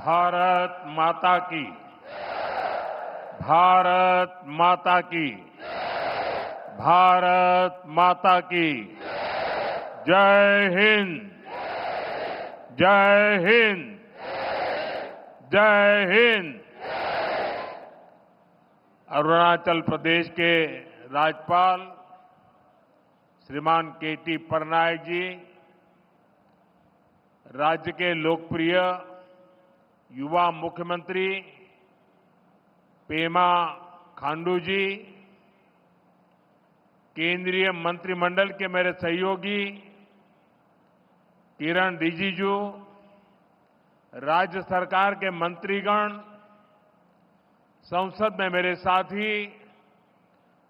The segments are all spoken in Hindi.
भारत माता की, भारत माता की, भारत माता की। जय हिंद, जय हिंद, जय हिंद। अरुणाचल प्रदेश के राज्यपाल श्रीमान के.टी. पटनायक जी, राज्य के लोकप्रिय युवा मुख्यमंत्री पेमा खांडू जी, केंद्रीय मंत्रिमंडल के मेरे सहयोगी किरण रिजिजू, राज्य सरकार के मंत्रीगण, संसद में मेरे साथी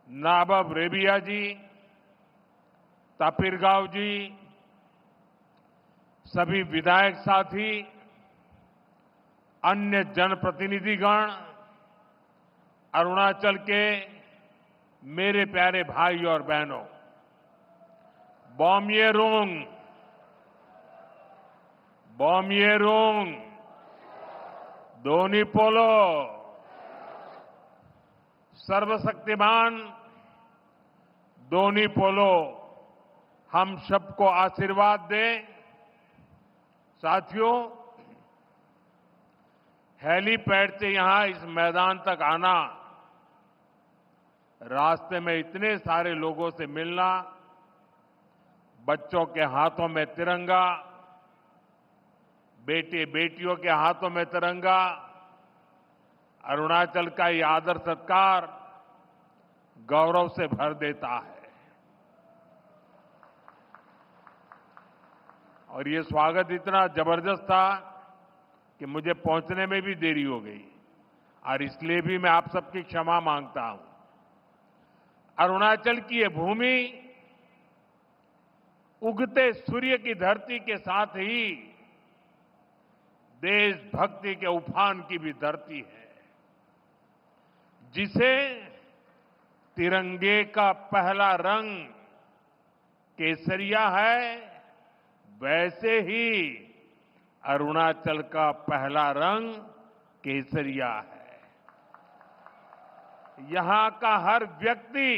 नाबब रेबिया जी, तापिरगांव जी, सभी विधायक साथी, अन्य जनप्रतिनिधिगण, अरुणाचल के मेरे प्यारे भाई और बहनों, बॉम्येरुंग, बॉम्येरुंग, दोनी पोलो, सर्वशक्तिमान दोनी पोलो हम सबको आशीर्वाद दें। साथियों, हेलीपैड से यहां इस मैदान तक आना, रास्ते में इतने सारे लोगों से मिलना, बच्चों के हाथों में तिरंगा, बेटे बेटियों के हाथों में तिरंगा, अरुणाचल का ये आदर सत्कार गौरव से भर देता है। और ये स्वागत इतना जबरदस्त था कि मुझे पहुंचने में भी देरी हो गई, और इसलिए भी मैं आप सबकी क्षमा मांगता हूं। अरुणाचल की ये भूमि उगते सूर्य की धरती के साथ ही देशभक्ति के उफान की भी धरती है, जिसे तिरंगे का पहला रंग केसरिया है, वैसे ही अरुणाचल का पहला रंग केसरिया है। यहां का हर व्यक्ति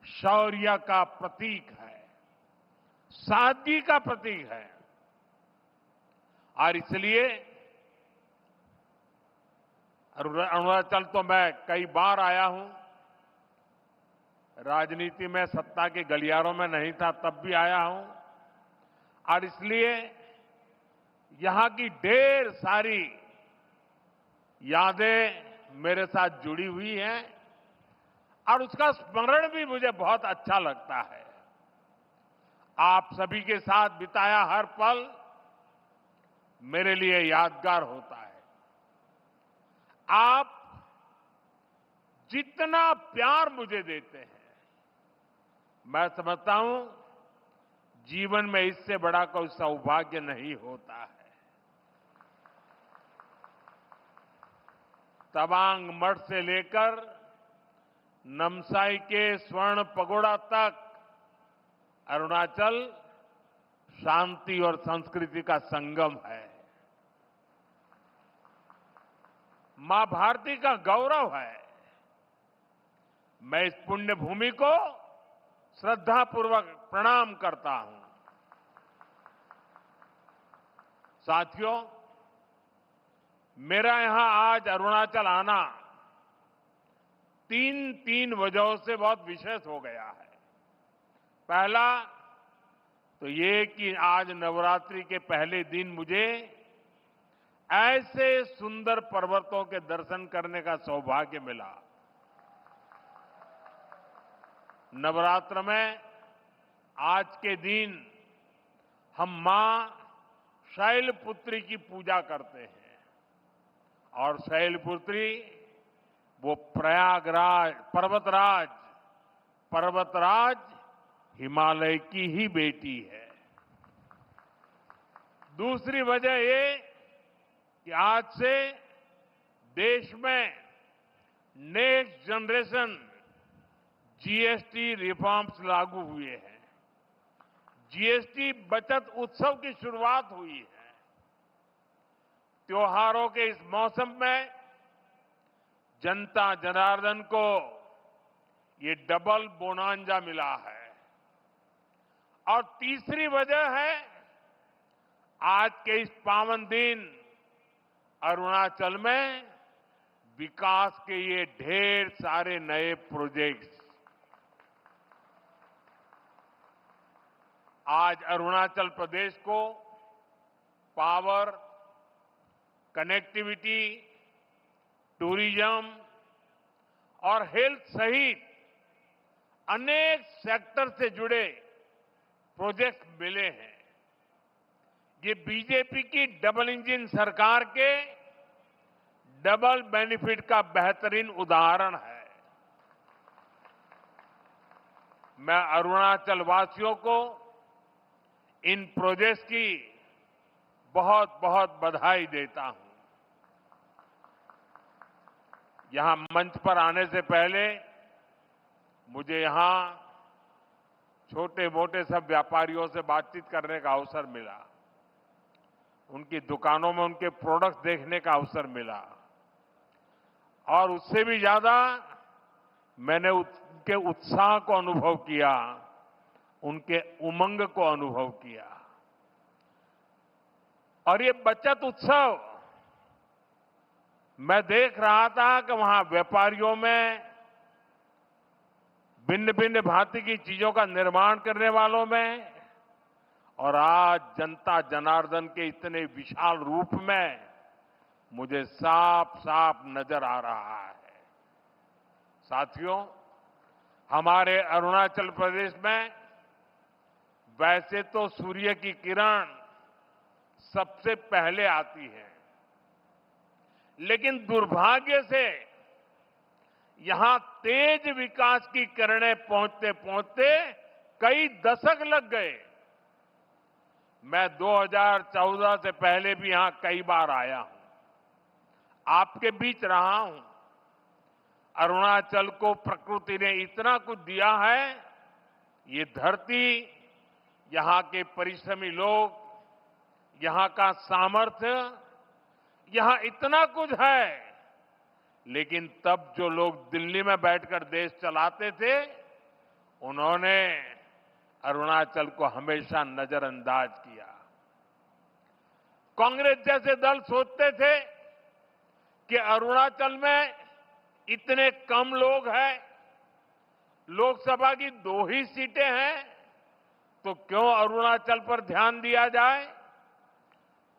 शौर्य का प्रतीक है, सादगी का प्रतीक है, और इसलिए अरुणाचल तो मैं कई बार आया हूं। राजनीति में सत्ता के गलियारों में नहीं था तब भी आया हूं, और इसलिए यहां की ढेर सारी यादें मेरे साथ जुड़ी हुई हैं, और उसका स्मरण भी मुझे बहुत अच्छा लगता है। आप सभी के साथ बिताया हर पल मेरे लिए यादगार होता है। आप जितना प्यार मुझे देते हैं, मैं समझता हूं जीवन में इससे बड़ा कोई सौभाग्य नहीं होता है। तवांग मठ से लेकर नामसाई के स्वर्ण पगोड़ा तक अरुणाचल शांति और संस्कृति का संगम है। मां भारती का गौरव है। मैं इस पुण्य भूमि को श्रद्धापूर्वक प्रणाम करता हूं। साथियों, मेरा यहां आज अरुणाचल आना तीन वजहों से बहुत विशेष हो गया है। पहला तो ये कि आज नवरात्रि के पहले दिन मुझे ऐसे सुंदर पर्वतों के दर्शन करने का सौभाग्य मिला। नवरात्र में आज के दिन हम मां शैलपुत्री की पूजा करते हैं, और शैलपुत्री वो प्रयागराज पर्वतराज हिमालय की ही बेटी है। दूसरी वजह ये कि आज से देश में नेक्स्ट जनरेशन जीएसटी रिफॉर्म्स लागू हुए हैं। जीएसटी बचत उत्सव की शुरुआत हुई है। त्योहारों के इस मौसम में जनता जनार्दन को ये डबल बोनांजा मिला है। और तीसरी वजह है आज के इस पावन दिन अरुणाचल में विकास के ये ढेर सारे नए प्रोजेक्ट्स। आज अरुणाचल प्रदेश को पावर, कनेक्टिविटी, टूरिज्म और हेल्थ सहित अनेक सेक्टर से जुड़े प्रोजेक्ट मिले हैं। ये बीजेपी की डबल इंजन सरकार के डबल बेनिफिट का बेहतरीन उदाहरण है। मैं अरुणाचल वासियों को इन प्रोजेक्ट्स की बहुत बहुत बधाई देता हूं। यहां मंच पर आने से पहले मुझे यहां छोटे मोटे सब व्यापारियों से बातचीत करने का अवसर मिला, उनकी दुकानों में उनके प्रोडक्ट्स देखने का अवसर मिला और उससे भी ज्यादा मैंने उनके उत्साह को अनुभव किया, उनके उमंग को अनुभव किया। और ये बचत उत्सव मैं देख रहा था कि वहां व्यापारियों में, भिन्न भिन्न भांति की चीजों का निर्माण करने वालों में और आज जनता जनार्दन के इतने विशाल रूप में मुझे साफ साफ नजर आ रहा है। साथियों, हमारे अरुणाचल प्रदेश में वैसे तो सूर्य की किरण सबसे पहले आती है, लेकिन दुर्भाग्य से यहां तेज विकास की किरणें पहुंचते पहुंचते कई दशक लग गए। मैं 2014 से पहले भी यहां कई बार आया हूं, आपके बीच रहा हूं। अरुणाचल को प्रकृति ने इतना कुछ दिया है, ये धरती, यहां के परिश्रमी लोग, यहां का सामर्थ्य, यहां इतना कुछ है। लेकिन तब जो लोग दिल्ली में बैठकर देश चलाते थे, उन्होंने अरुणाचल को हमेशा नजरअंदाज किया। कांग्रेस जैसे दल सोचते थे कि अरुणाचल में इतने कम लोग हैं, लोकसभा की 2 ही सीटें हैं, तो क्यों अरुणाचल पर ध्यान दिया जाए।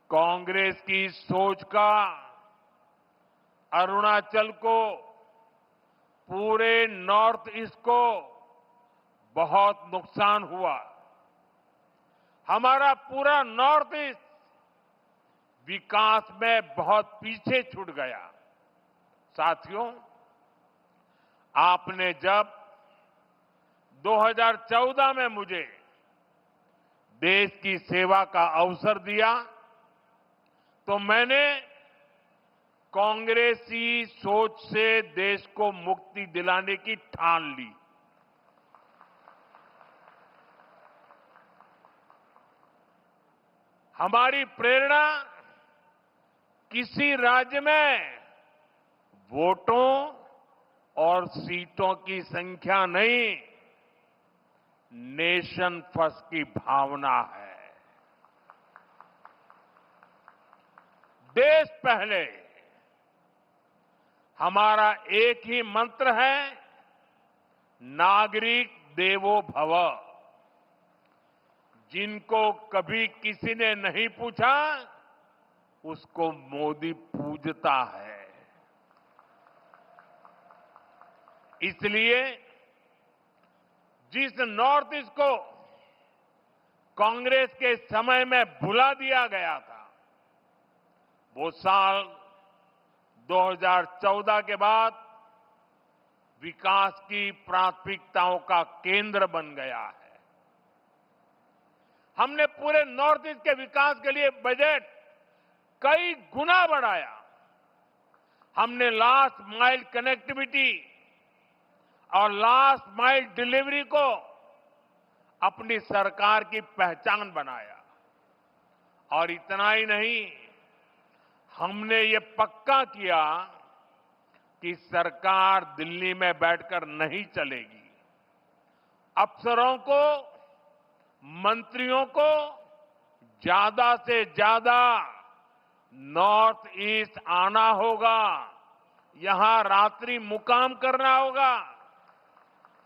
कांग्रेस की सोच का अरुणाचल को, पूरे नॉर्थ ईस्ट को बहुत नुकसान हुआ। हमारा पूरा नॉर्थ ईस्ट विकास में बहुत पीछे छूट गया। साथियों, आपने जब 2014 में मुझे देश की सेवा का अवसर दिया, तो मैंने कांग्रेसी सोच से देश को मुक्ति दिलाने की ठान ली। हमारी प्रेरणा किसी राज्य में वोटों और सीटों की संख्या नहीं, नेशन फर्स्ट की भावना है। देश पहले, हमारा एक ही मंत्र है, नागरिक देवो भव। जिनको कभी किसी ने नहीं पूछा, उसको मोदी पूजता है। इसलिए जिस नॉर्थ ईस्ट को कांग्रेस के समय में भुला दिया गया था, वो साल 2014 के बाद विकास की प्राथमिकताओं का केंद्र बन गया है। हमने पूरे नॉर्थ ईस्ट के विकास के लिए बजट कई गुना बढ़ाया। हमने लास्ट माइल कनेक्टिविटी और लास्ट माइल डिलीवरी को अपनी सरकार की पहचान बनाया। और इतना ही नहीं, हमने ये पक्का किया कि सरकार दिल्ली में बैठकर नहीं चलेगी। अफसरों को, मंत्रियों को ज्यादा से ज्यादा नॉर्थ ईस्ट आना होगा, यहां रात्रि मुकाम करना होगा।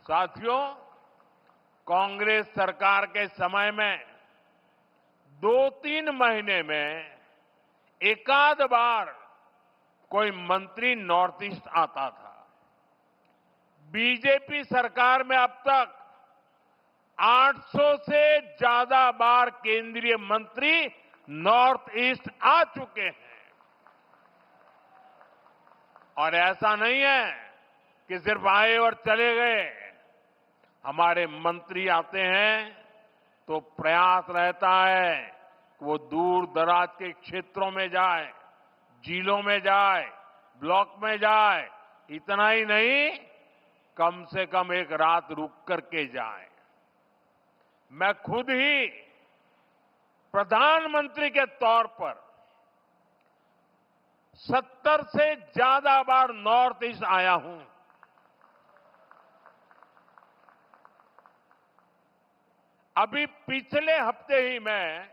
साथियों, कांग्रेस सरकार के समय में 2-3 महीने में एकाध बार कोई मंत्री नॉर्थ ईस्ट आता था। बीजेपी सरकार में अब तक 800 से ज्यादा बार केंद्रीय मंत्री नॉर्थ ईस्ट आ चुके हैं। और ऐसा नहीं है कि सिर्फ आए और चले गए। हमारे मंत्री आते हैं तो प्रयास रहता है कि वो दूर दराज के क्षेत्रों में जाए, जिलों में जाए, ब्लॉक में जाए। इतना ही नहीं, कम से कम एक रात रुक करके जाए। मैं खुद ही प्रधानमंत्री के तौर पर 70 से ज्यादा बार नॉर्थ ईस्ट आया हूं। अभी पिछले हफ्ते ही मैं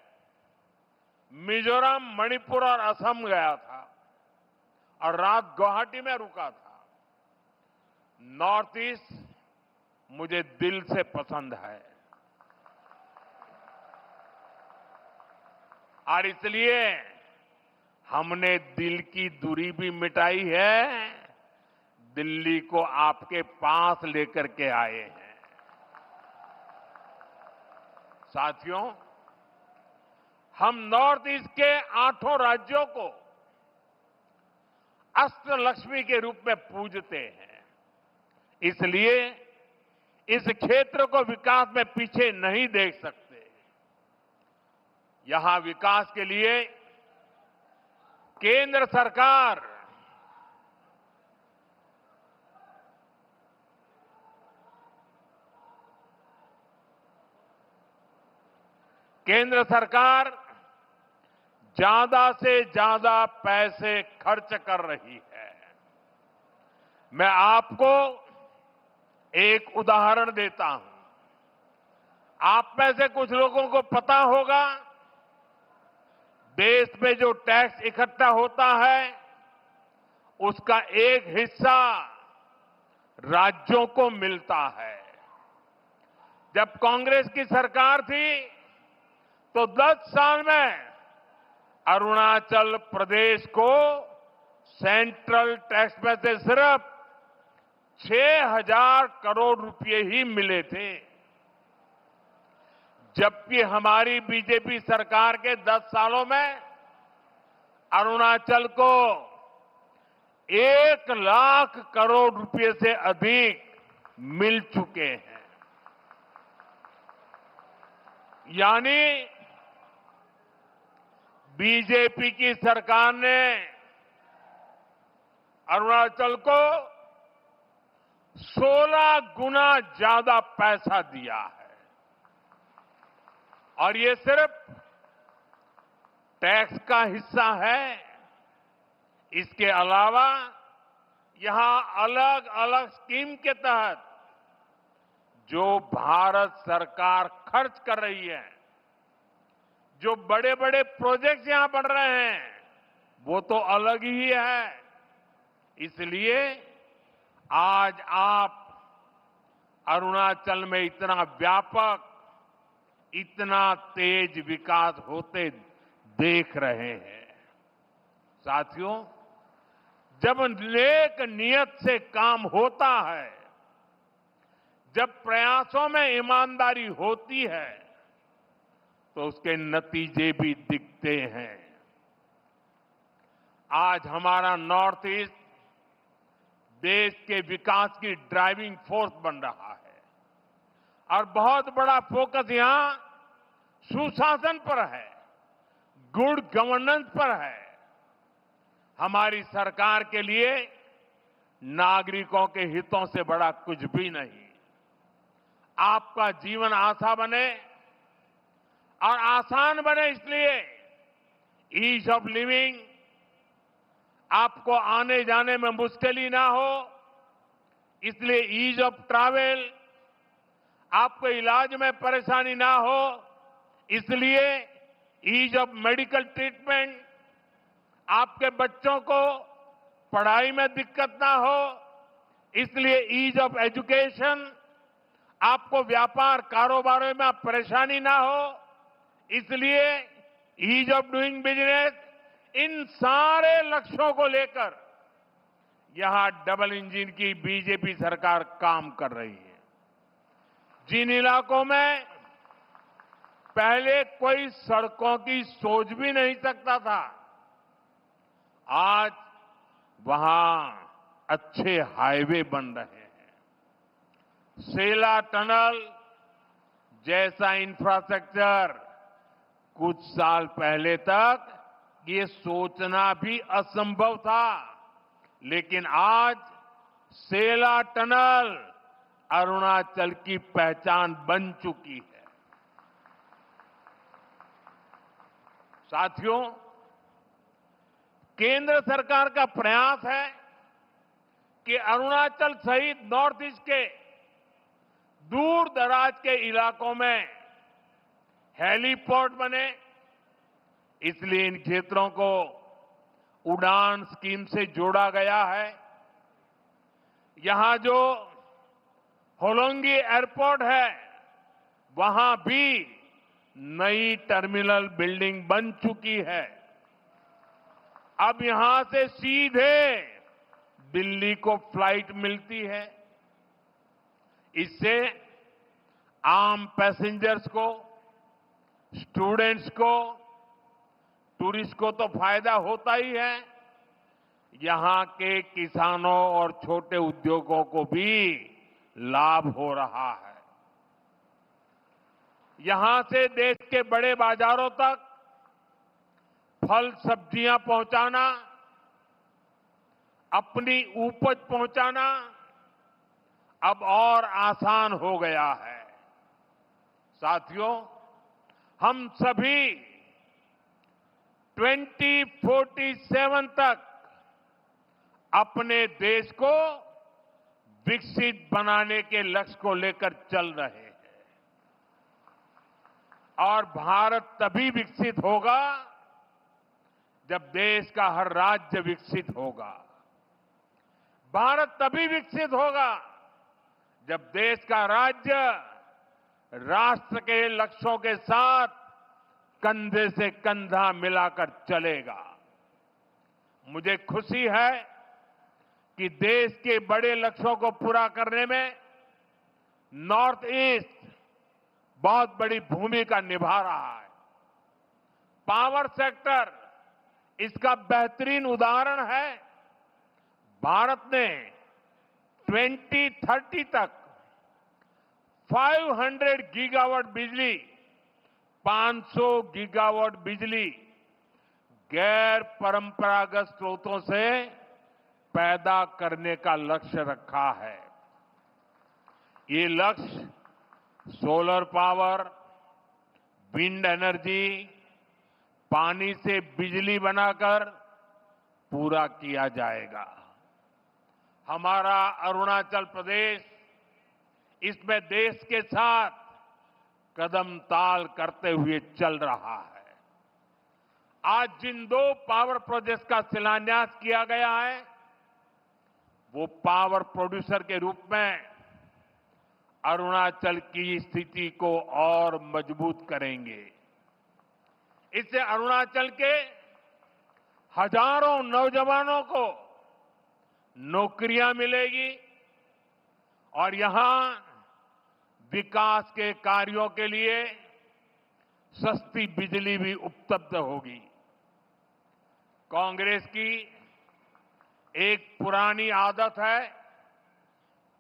मिजोरम, मणिपुर और असम गया था और रात गुवाहाटी में रुका था। नॉर्थ ईस्ट मुझे दिल से पसंद है और इसलिए हमने दिल की दूरी भी मिटाई है, दिल्ली को आपके पास लेकर के आए हैं। साथियों, हम नॉर्थ ईस्ट के 8 राज्यों को अष्टलक्ष्मी के रूप में पूजते हैं। इसलिए इस क्षेत्र को विकास में पीछे नहीं देख सकते। यहां विकास के लिए केंद्र सरकार ज्यादा से ज्यादा पैसे खर्च कर रही है। मैं आपको एक उदाहरण देता हूं। आप में से कुछ लोगों को पता होगा, देश में जो टैक्स इकट्ठा होता है उसका एक हिस्सा राज्यों को मिलता है। जब कांग्रेस की सरकार थी तो 10 साल में अरुणाचल प्रदेश को सेंट्रल टैक्स में से सिर्फ 6,000 करोड़ रुपए ही मिले थे, जबकि हमारी बीजेपी सरकार के 10 सालों में अरुणाचल को 1 लाख करोड़ रुपए से अधिक मिल चुके हैं। यानी बीजेपी की सरकार ने अरुणाचल को 16 गुना ज्यादा पैसा दिया है। और ये सिर्फ टैक्स का हिस्सा है। इसके अलावा यहां अलग अलग स्कीम के तहत जो भारत सरकार खर्च कर रही है, जो बड़े बड़े प्रोजेक्ट यहां बन रहे हैं, वो तो अलग ही है। इसलिए आज आप अरुणाचल में इतना व्यापक, इतना तेज विकास होते देख रहे हैं। साथियों, जब नेक नियत से काम होता है, जब प्रयासों में ईमानदारी होती है, तो उसके नतीजे भी दिखते हैं। आज हमारा नॉर्थ ईस्ट देश के विकास की ड्राइविंग फोर्स बन रहा है और बहुत बड़ा फोकस यहां सुशासन पर है, गुड गवर्नेंस पर है। हमारी सरकार के लिए नागरिकों के हितों से बड़ा कुछ भी नहीं। आपका जीवन आसान बने और आसान बने, इसलिए ईज ऑफ लिविंग, आपको आने जाने में मुश्किल ना हो, इसलिए ईज ऑफ ट्रैवल, आपको इलाज में परेशानी ना हो, इसलिए ईज ऑफ मेडिकल ट्रीटमेंट, आपके बच्चों को पढ़ाई में दिक्कत ना हो, इसलिए ईज ऑफ एजुकेशन, आपको व्यापार कारोबार में परेशानी ना हो, इसलिए ईज ऑफ डूइंग बिजनेस। इन सारे लक्ष्यों को लेकर यहां डबल इंजन की बीजेपी सरकार काम कर रही है। जिन इलाकों में पहले कोई सड़कों की सोच भी नहीं सकता था, आज वहां अच्छे हाईवे बन रहे हैं। सेला टनल जैसा इंफ्रास्ट्रक्चर कुछ साल पहले तक ये सोचना भी असंभव था, लेकिन आज सेला टनल अरुणाचल की पहचान बन चुकी है। साथियों, केंद्र सरकार का प्रयास है कि अरुणाचल सहित नॉर्थ ईस्ट के दूर दराज के इलाकों में हेलीपोर्ट बने, इसलिए इन क्षेत्रों को उड़ान स्कीम से जोड़ा गया है। यहां जो होलोंगी एयरपोर्ट है, वहां भी नई टर्मिनल बिल्डिंग बन चुकी है। अब यहां से सीधे दिल्ली को फ्लाइट मिलती है। इससे आम पैसेंजर्स को, स्टूडेंट्स को, टूरिस्ट को तो फायदा होता ही है, यहां के किसानों और छोटे उद्योगों को भी लाभ हो रहा है। यहां से देश के बड़े बाजारों तक फल सब्जियां पहुंचाना, अपनी उपज पहुंचाना अब और आसान हो गया है। साथियों, हम सभी 2047 तक अपने देश को विकसित बनाने के लक्ष्य को लेकर चल रहे हैं। और भारत तभी विकसित होगा जब देश का हर राज्य विकसित होगा। भारत तभी विकसित होगा जब देश का राज्य राष्ट्र के लक्ष्यों के साथ कंधे से कंधा मिलाकर चलेगा। मुझे खुशी है कि देश के बड़े लक्ष्यों को पूरा करने में नॉर्थ ईस्ट बहुत बड़ी भूमिका निभा रहा है। पावर सेक्टर इसका बेहतरीन उदाहरण है। भारत ने 2030 तक 500 गीगावाट बिजली, 500 गीगावाट बिजली गैर परंपरागत स्रोतों से पैदा करने का लक्ष्य रखा है। ये लक्ष्य सोलर पावर, विंड एनर्जी, पानी से बिजली बनाकर पूरा किया जाएगा। हमारा अरुणाचल प्रदेश इसमें देश के साथ कदम ताल करते हुए चल रहा है। आज जिन 2 पावर प्रोजेक्ट्स का शिलान्यास किया गया है, वो पावर प्रोड्यूसर के रूप में अरुणाचल की स्थिति को और मजबूत करेंगे। इससे अरुणाचल के हजारों नौजवानों को नौकरियां मिलेगी और यहां विकास के कार्यों के लिए सस्ती बिजली भी उपलब्ध होगी। कांग्रेस की एक पुरानी आदत है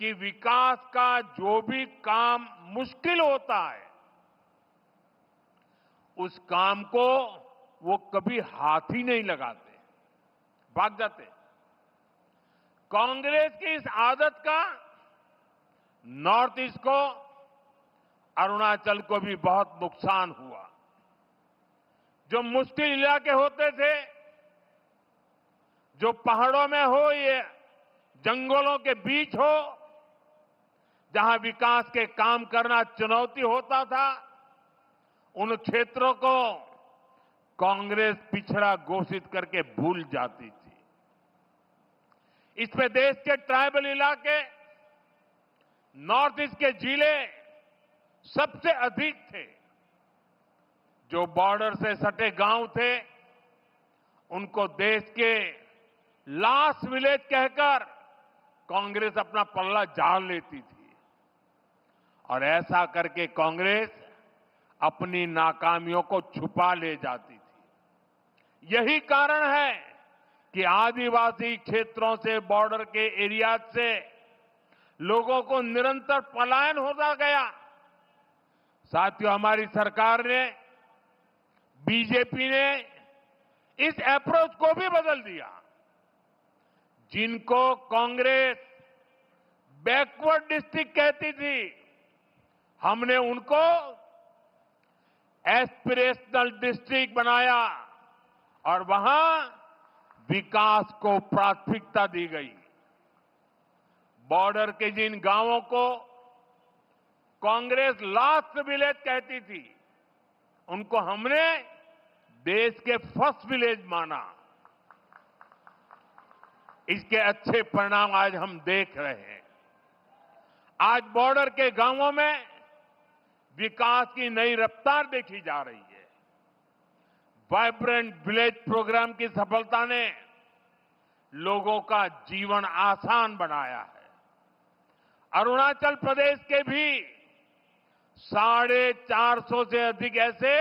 कि विकास का जो भी काम मुश्किल होता है, उस काम को वो कभी हाथ ही नहीं लगाते, भाग जाते। कांग्रेस की इस आदत का नॉर्थ ईस्ट को, अरुणाचल को भी बहुत नुकसान हुआ। जो मुश्किल इलाके होते थे, जो पहाड़ों में हो, ये जंगलों के बीच हो, जहां विकास के काम करना चुनौती होता था, उन क्षेत्रों को कांग्रेस पिछड़ा घोषित करके भूल जाती थी। इसमें देश के ट्राइबल इलाके, नॉर्थ ईस्ट के जिले सबसे अधिक थे। जो बॉर्डर से सटे गांव थे, उनको देश के लास्ट विलेज कहकर कांग्रेस अपना पल्ला झाड़ लेती थी। और ऐसा करके कांग्रेस अपनी नाकामियों को छुपा ले जाती थी। यही कारण है कि आदिवासी क्षेत्रों से, बॉर्डर के एरिया से लोगों को निरंतर पलायन होता गया। साथियों, हमारी सरकार ने, बीजेपी ने इस अप्रोच को भी बदल दिया। जिनको कांग्रेस बैकवर्ड डिस्ट्रिक्ट कहती थी, हमने उनको एस्पिरेशनल डिस्ट्रिक्ट बनाया और वहां विकास को प्राथमिकता दी गई। बॉर्डर के जिन गांवों को कांग्रेस लास्ट विलेज कहती थी, उनको हमने देश के फर्स्ट विलेज माना। इसके अच्छे परिणाम आज हम देख रहे हैं। आज बॉर्डर के गांवों में विकास की नई रफ्तार देखी जा रही है। वाइब्रेंट विलेज प्रोग्राम की सफलता ने लोगों का जीवन आसान बनाया है। अरुणाचल प्रदेश के भी 450 से अधिक ऐसे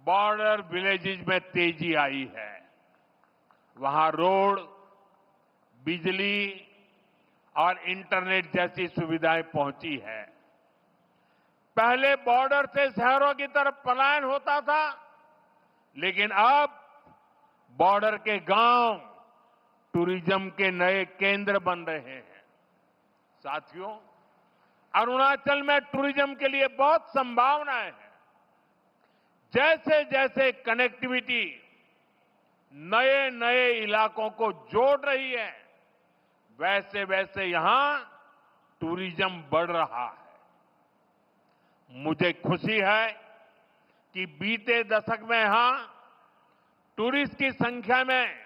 बॉर्डर विलेजेस में तेजी आई है। वहां रोड, बिजली और इंटरनेट जैसी सुविधाएं पहुंची है। पहले बॉर्डर से शहरों की तरफ पलायन होता था, लेकिन अब बॉर्डर के गांव टूरिज्म के नए केंद्र बन रहे हैं। साथियों, अरुणाचल में टूरिज्म के लिए बहुत संभावनाएं हैं। जैसे जैसे कनेक्टिविटी नए नए इलाकों को जोड़ रही है, वैसे वैसे यहां टूरिज्म बढ़ रहा है। मुझे खुशी है कि बीते दशक में यहां टूरिस्ट की संख्या में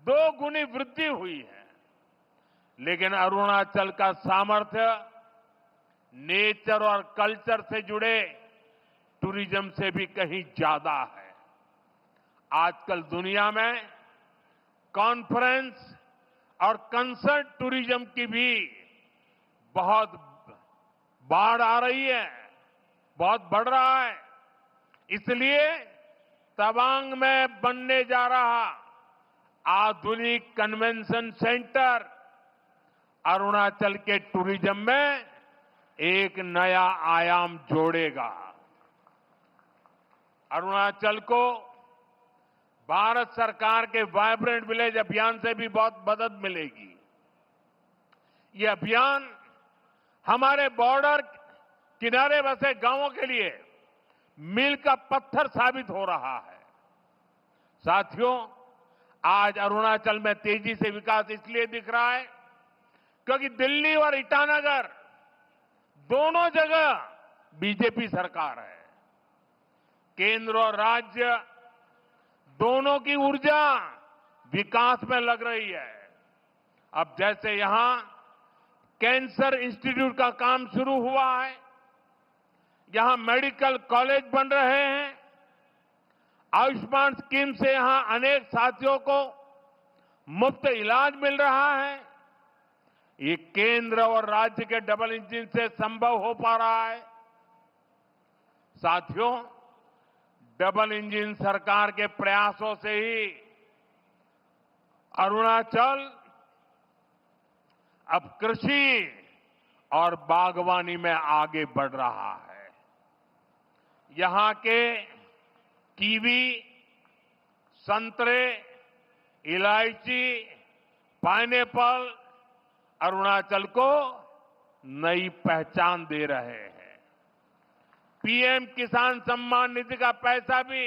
2 गुनी वृद्धि हुई है। लेकिन अरुणाचल का सामर्थ्य नेचर और कल्चर से जुड़े टूरिज्म से भी कहीं ज्यादा है। आजकल दुनिया में कॉन्फ्रेंस और कंसर्ट टूरिज्म की भी बहुत बाढ़ आ रही है, बहुत बढ़ रहा है। इसलिए तवांग में बनने जा रहा आधुनिक कन्वेंशन सेंटर अरुणाचल के टूरिज्म में एक नया आयाम जोड़ेगा। अरुणाचल को भारत सरकार के वाइब्रेंट विलेज अभियान से भी बहुत मदद मिलेगी। ये अभियान हमारे बॉर्डर किनारे बसे गांवों के लिए मील का पत्थर साबित हो रहा है। साथियों, आज अरुणाचल में तेजी से विकास इसलिए दिख रहा है क्योंकि दिल्ली और ईटानगर दोनों जगह बीजेपी सरकार है। केंद्र और राज्य दोनों की ऊर्जा विकास में लग रही है। अब जैसे यहां कैंसर इंस्टीट्यूट का काम शुरू हुआ है, यहां मेडिकल कॉलेज बन रहे हैं, आयुष्मान स्कीम से यहां अनेक साथियों को मुफ्त इलाज मिल रहा है। ये केंद्र और राज्य के डबल इंजन से संभव हो पा रहा है। साथियों, डबल इंजन सरकार के प्रयासों से ही अरुणाचल अब कृषि और बागवानी में आगे बढ़ रहा है। यहां के कीवी, संतरे, इलायची, पाइनएप्पल अरुणाचल को नई पहचान दे रहे हैं। पीएम किसान सम्मान निधि का पैसा भी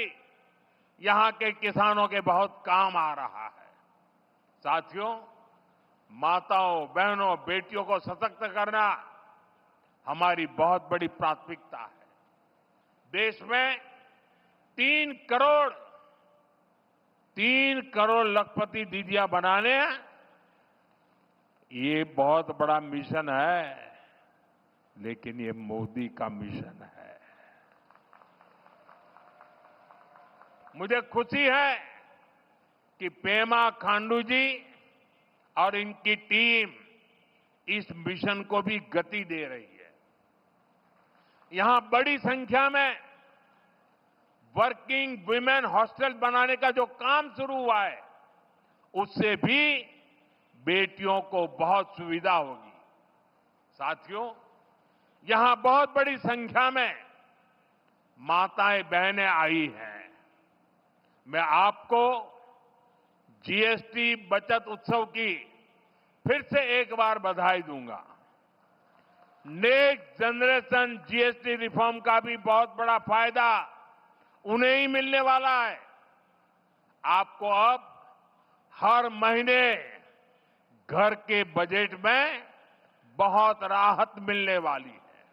यहां के किसानों के बहुत काम आ रहा है। साथियों, माताओं, बहनों, बेटियों को सशक्त करना हमारी बहुत बड़ी प्राथमिकता है। देश में 3 करोड़ लखपति दीदियां बनाने हैं, ये बहुत बड़ा मिशन है, लेकिन ये मोदी का मिशन है। मुझे खुशी है कि पेमा खांडू जी और इनकी टीम इस मिशन को भी गति दे रही है। यहां बड़ी संख्या में वर्किंग वुमेन हॉस्टल बनाने का जो काम शुरू हुआ है, उससे भी बेटियों को बहुत सुविधा होगी। साथियों, यहां बहुत बड़ी संख्या में माताएं बहनें आई हैं। मैं आपको जीएसटी बचत उत्सव की फिर से एक बार बधाई दूंगा। नेक्स्ट जनरेशन जीएसटी रिफॉर्म का भी बहुत बड़ा फायदा उन्हें ही मिलने वाला है। आपको अब हर महीने घर के बजट में बहुत राहत मिलने वाली है।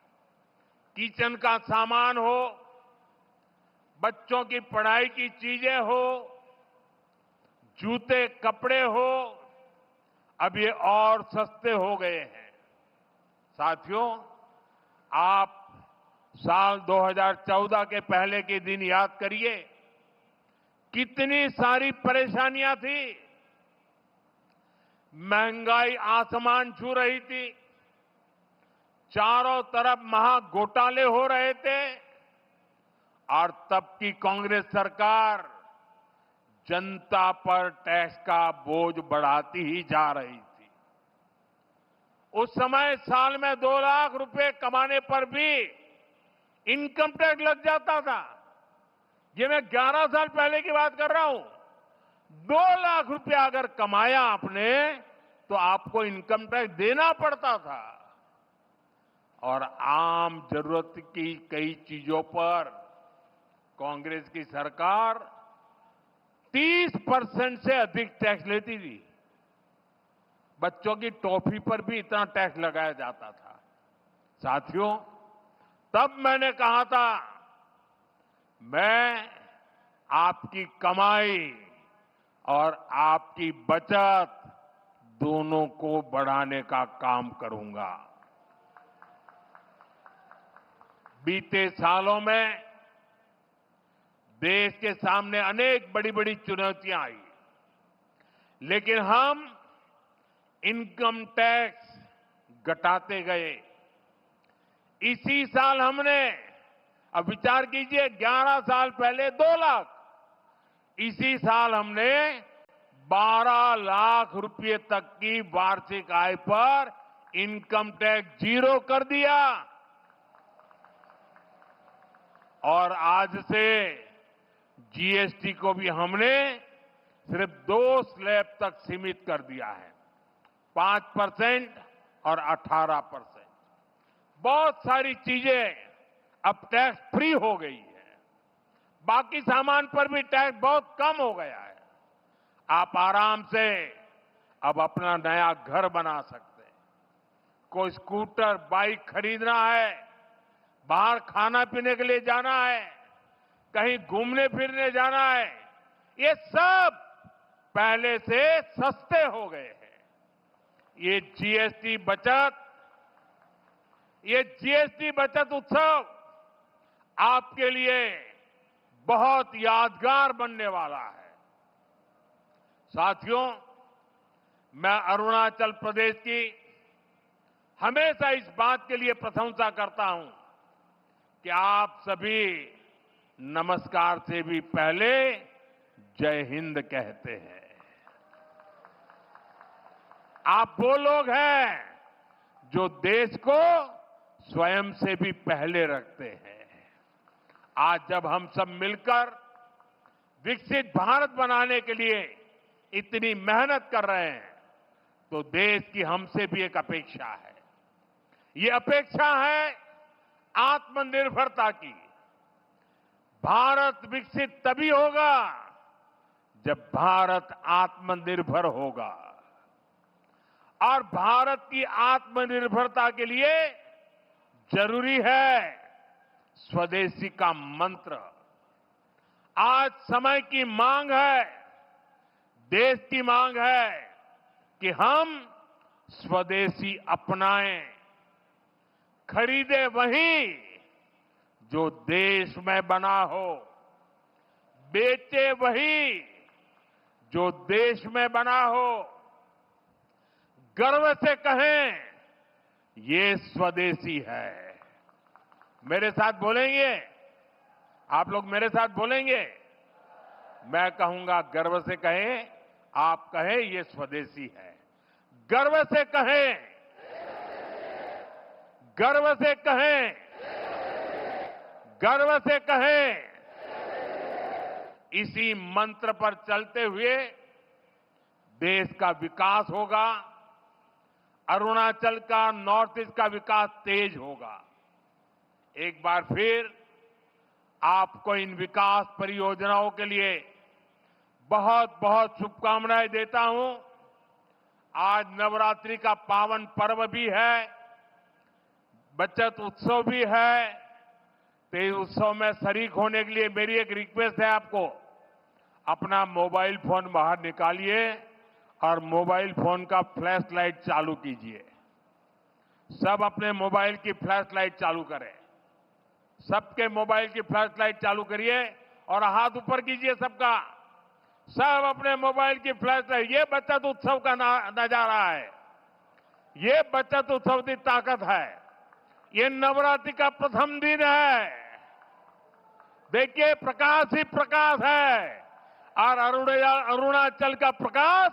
किचन का सामान हो, बच्चों की पढ़ाई की चीजें हो, जूते कपड़े हो, अब ये और सस्ते हो गए हैं। साथियों, आप साल 2014 के पहले के दिन याद करिए, कितनी सारी परेशानियां थी। महंगाई आसमान छू रही थी, चारों तरफ महा घोटाले हो रहे थे, और तब की कांग्रेस सरकार जनता पर टैक्स का बोझ बढ़ाती ही जा रही थी। उस समय साल में 2 लाख रुपए कमाने पर भी इनकम टैक्स लग जाता था। ये मैं 11 साल पहले की बात कर रहा हूं। 2 लाख रुपया अगर कमाया आपने तो आपको इनकम टैक्स देना पड़ता था। और आम जरूरत की कई चीजों पर कांग्रेस की सरकार 30% से अधिक टैक्स लेती थी। बच्चों की टॉफी पर भी इतना टैक्स लगाया जाता था। साथियों, तब मैंने कहा था, मैं आपकी कमाई और आपकी बचत दोनों को बढ़ाने का काम करूंगा। बीते सालों में देश के सामने अनेक बड़ी बड़ी चुनौतियां आई, लेकिन हम इनकम टैक्स घटाते गए। इसी साल हमने, अब विचार कीजिए, 11 साल पहले 2 लाख, इसी साल हमने 12 लाख रुपए तक की वार्षिक आय पर इनकम टैक्स 0 कर दिया। और आज से जीएसटी को भी हमने सिर्फ 2 स्लैब तक सीमित कर दिया है, 5% और 18%। बहुत सारी चीजें अब टैक्स फ्री हो गई है। बाकी सामान पर भी टैक्स बहुत कम हो गया है। आप आराम से अब अपना नया घर बना सकते हैं। कोई स्कूटर, बाइक खरीदना है, बाहर खाना पीने के लिए जाना है, कहीं घूमने फिरने जाना है, ये सब पहले से सस्ते हो गए हैं। ये जीएसटी बचत उत्सव आपके लिए बहुत यादगार बनने वाला है। साथियों, मैं अरुणाचल प्रदेश की हमेशा इस बात के लिए प्रशंसा करता हूं कि आप सभी नमस्कार से भी पहले जय हिंद कहते हैं। आप वो लोग हैं जो देश को स्वयं से भी पहले रखते हैं। आज जब हम सब मिलकर विकसित भारत बनाने के लिए इतनी मेहनत कर रहे हैं, तो देश की हमसे भी एक अपेक्षा है। ये अपेक्षा है आत्मनिर्भरता की। भारत विकसित तभी होगा जब भारत आत्मनिर्भर होगा। और भारत की आत्मनिर्भरता के लिए जरूरी है स्वदेशी का मंत्र। आज समय की मांग है, देश की मांग है कि हम स्वदेशी अपनाएं, खरीदे वही जो देश में बना हो, बेचे वही जो देश में बना हो, गर्व से कहें ये स्वदेशी है। मेरे साथ बोलेंगे? आप लोग मेरे साथ बोलेंगे? मैं कहूंगा गर्व से कहें, आप कहें ये स्वदेशी है। गर्व से कहें, गर्व से कहें, गर्व से कहें। इसी मंत्र पर चलते हुए देश का विकास होगा, अरुणाचल का, नॉर्थ ईस्ट का विकास तेज होगा। एक बार फिर आपको इन विकास परियोजनाओं के लिए बहुत बहुत शुभकामनाएं देता हूं। आज नवरात्रि का पावन पर्व भी है, बचत उत्सव भी है। तो इस उत्सव में शरीक होने के लिए मेरी एक रिक्वेस्ट है आपको, अपना मोबाइल फोन बाहर निकालिए और मोबाइल फोन का फ्लैश लाइट चालू कीजिए। सब अपने मोबाइल की फ्लैश लाइट चालू करें। सबके मोबाइल की फ्लैश लाइट चालू करिए और हाथ ऊपर कीजिए सबका। सब अपने मोबाइल की फ्लैश लाइट। ये बचत उत्सव का नजारा है, ये बचत उत्सव की ताकत है। ये नवरात्रि का प्रथम दिन है। देखिए प्रकाश ही प्रकाश है और अरुणाचल का प्रकाश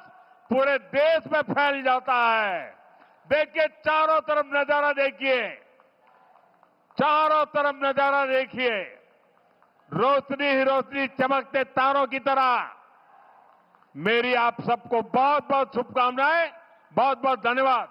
पूरे देश में फैल जाता है। देखिए चारों तरफ नजारा देखिए, चारों तरफ नजारा देखिए, रोशनी ही रोशनी चमकते तारों की तरह। मेरी आप सबको बहुत बहुत शुभकामनाएं, बहुत बहुत धन्यवाद।